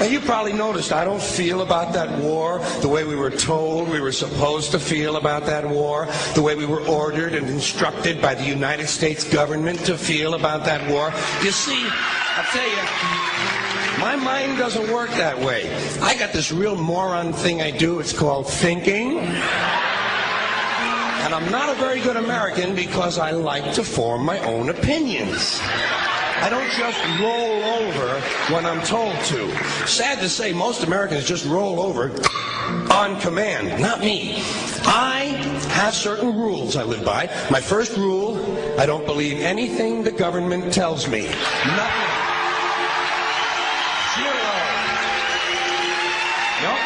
Now, you probably noticed I don't feel about that war the way we were told we were supposed to feel about that war, the way we were ordered and instructed by the United States government to feel about that war. You see, I'll tell you, my mind doesn't work that way. I got this real moron thing I do. It's called thinking. And I'm not a very good American because I like to form my own opinions. I don't just roll over when I'm told to. Sad to say, most Americans just roll over on command. Not me. I have certain rules I live by. My first rule, I don't believe anything the government tells me. Nothing. Zero. Nope.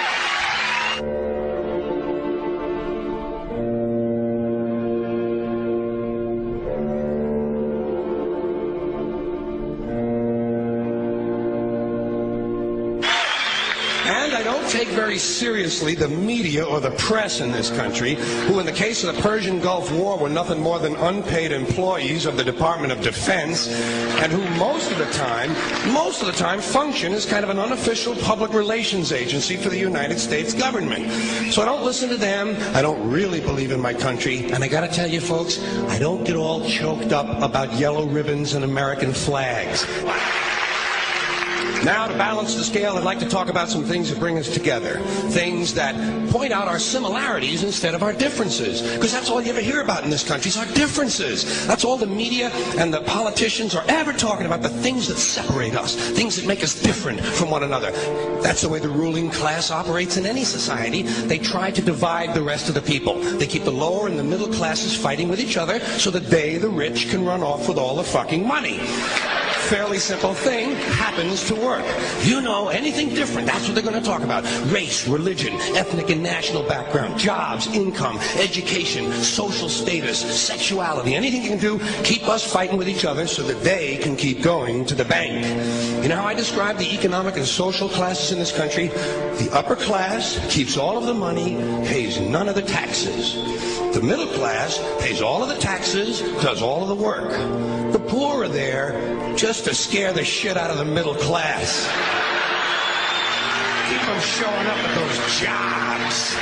And I don't take very seriously the media or the press in this country, who in the case of the Persian Gulf War were nothing more than unpaid employees of the Department of Defense, and who most of the time function as kind of an unofficial public relations agency for the United States government. So I don't listen to them. I don't really believe in my country. And I gotta tell you folks, I don't get all choked up about yellow ribbons and American flags. Now, to balance the scale, I'd like to talk about some things that bring us together. Things that point out our similarities instead of our differences. Because that's all you ever hear about in this country is our differences. That's all the media and the politicians are ever talking about, the things that separate us, things that make us different from one another. That's the way the ruling class operates in any society. They try to divide the rest of the people. They keep the lower and the middle classes fighting with each other so that they, the rich, can run off with all the fucking money. Fairly simple thing, happens to work. You know, anything different, that's what they're going to talk about. Race, religion, ethnic and national background, jobs, income, education, social status, sexuality, anything you can do, keep us fighting with each other so that they can keep going to the bank. You know how I describe the economic and social classes in this country? The upper class keeps all of the money, pays none of the taxes. The middle class pays all of the taxes, does all of the work. The poor are there just to scare the shit out of the middle class. Keep them showing up at those jobs.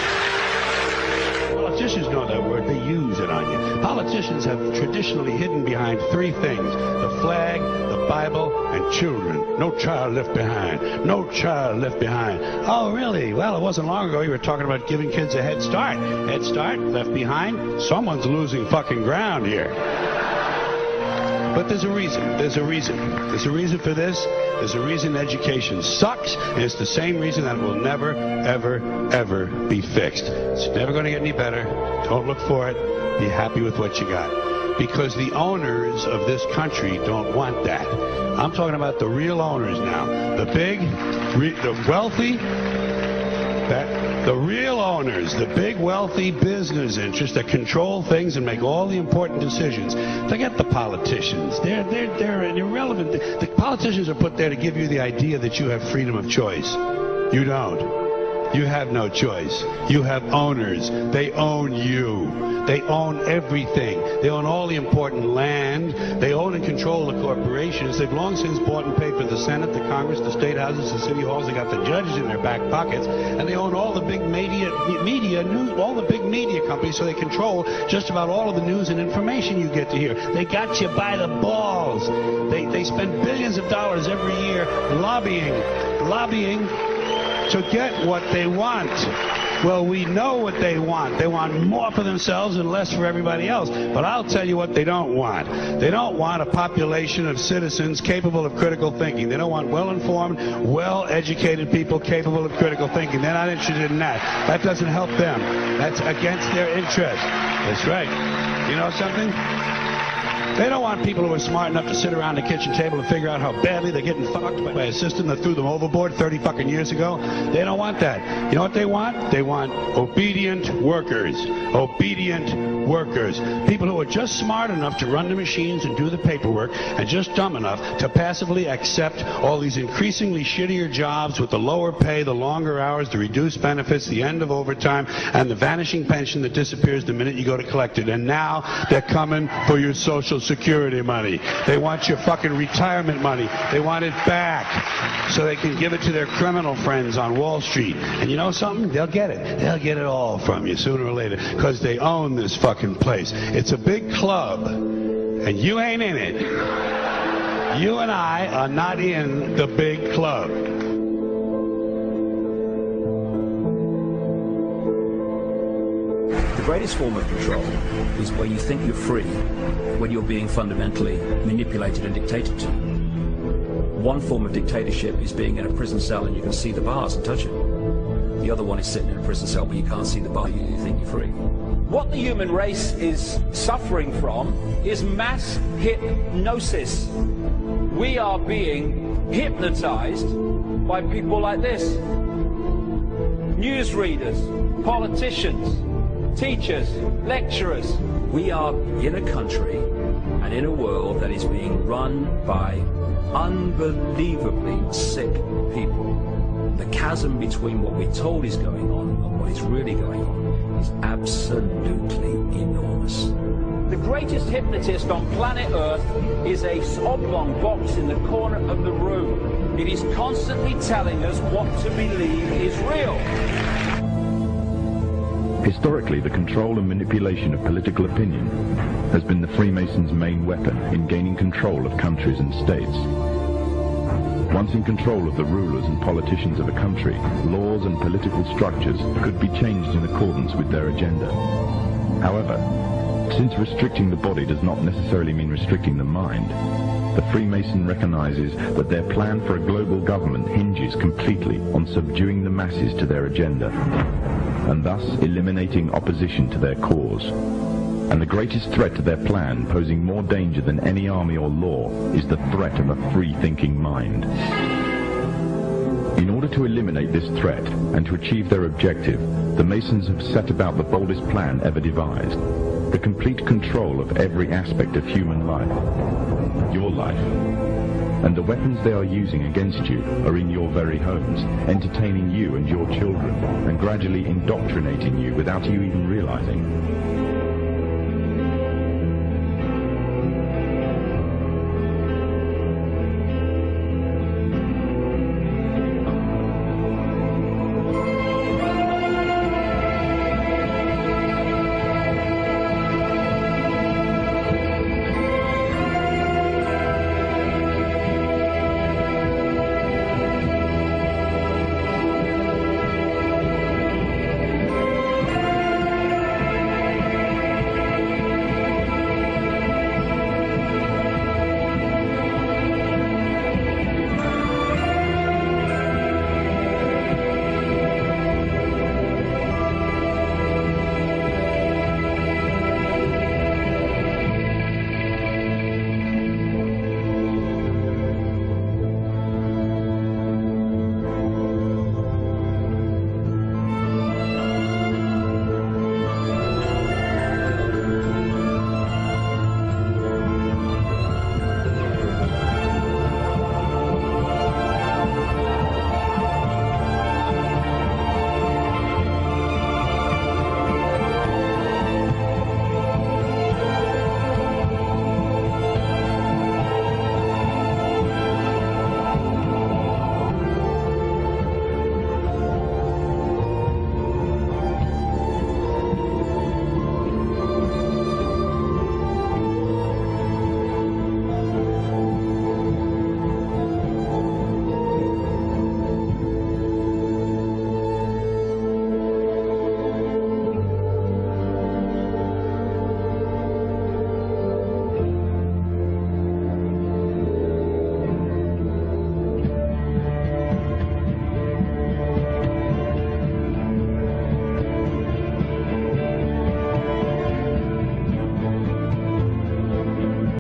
Politicians know that word. They use it on you. Politicians have traditionally hidden behind three things: the flag, the Bible, and children. No child left behind. No child left behind. Oh, really? Well, it wasn't long ago you were talking about giving kids a head start. Head start, left behind? Someone's losing fucking ground here. But there's a reason. There's a reason. There's a reason for this. There's a reason education sucks, and it's the same reason that it will never, ever, ever be fixed. It's never going to get any better. Don't look for it. Be happy with what you got. Because the owners of this country don't want that. I'm talking about the real owners now. The big, the wealthy, the real owners, the big wealthy business interests that control things and make all the important decisions. Forget the politicians. They're irrelevant. The politicians are put there to give you the idea that you have freedom of choice. You don't. You have no choice. You have owners. They own you. They own everything. They own all the important land. They own and control the corporations. They've long since bought and paid for the Senate, the Congress, the state houses, the city halls. They got the judges in their back pockets, and they own all the big media news, all the big media companies. So they control just about all of the news and information you get to hear. They got you by the balls. They spend billions of dollars every year lobbying to get what they want. Well, we know what they want. They want more for themselves and less for everybody else. But I'll tell you what they don't want. They don't want a population of citizens capable of critical thinking. They don't want well-informed, well-educated people capable of critical thinking. They're not interested in that. That doesn't help them. That's against their interest. That's right. You know something? They don't want people who are smart enough to sit around the kitchen table and figure out how badly they're getting fucked by a system that threw them overboard 30 fucking years ago. They don't want that. You know what they want? They want obedient workers. Obedient workers, people who are just smart enough to run the machines and do the paperwork, and just dumb enough to passively accept all these increasingly shittier jobs with the lower pay, the longer hours, the reduced benefits, the end of overtime, and the vanishing pension that disappears the minute you go to collect it. And now they're coming for your Social Security money. They want your fucking retirement money. They want it back so they can give it to their criminal friends on Wall Street. And you know something? They'll get it. They'll get it all from you sooner or later because they own this fucking place. It's a big club, and you ain't in it. You and I are not in the big club. The greatest form of control is where you think you're free when you're being fundamentally manipulated and dictated to. One form of dictatorship is being in a prison cell and you can see the bars and touch it. The other one is sitting in a prison cell but you can't see the bar, you think you're free. What the human race is suffering from is mass hypnosis. We are being hypnotized by people like this. Newsreaders, politicians, teachers, lecturers. We are in a country and in a world that is being run by unbelievably sick people. The chasm between what we're told is going on and what is really going on is absolutely enormous. The greatest hypnotist on planet Earth is a oblong box in the corner of the room. It is constantly telling us what to believe is real. Historically, the control and manipulation of political opinion has been the Freemasons' main weapon in gaining control of countries and states. Once in control of the rulers and politicians of a country, laws and political structures could be changed in accordance with their agenda. However, since restricting the body does not necessarily mean restricting the mind, the Freemason recognizes that their plan for a global government hinges completely on subduing the masses to their agenda, and thus eliminating opposition to their cause. And the greatest threat to their plan, posing more danger than any army or law, is the threat of a free-thinking mind. In order to eliminate this threat and to achieve their objective, the Masons have set about the boldest plan ever devised: the complete control of every aspect of human life, your life. And the weapons they are using against you are in your very homes, entertaining you and your children, and gradually indoctrinating you without you even realizing.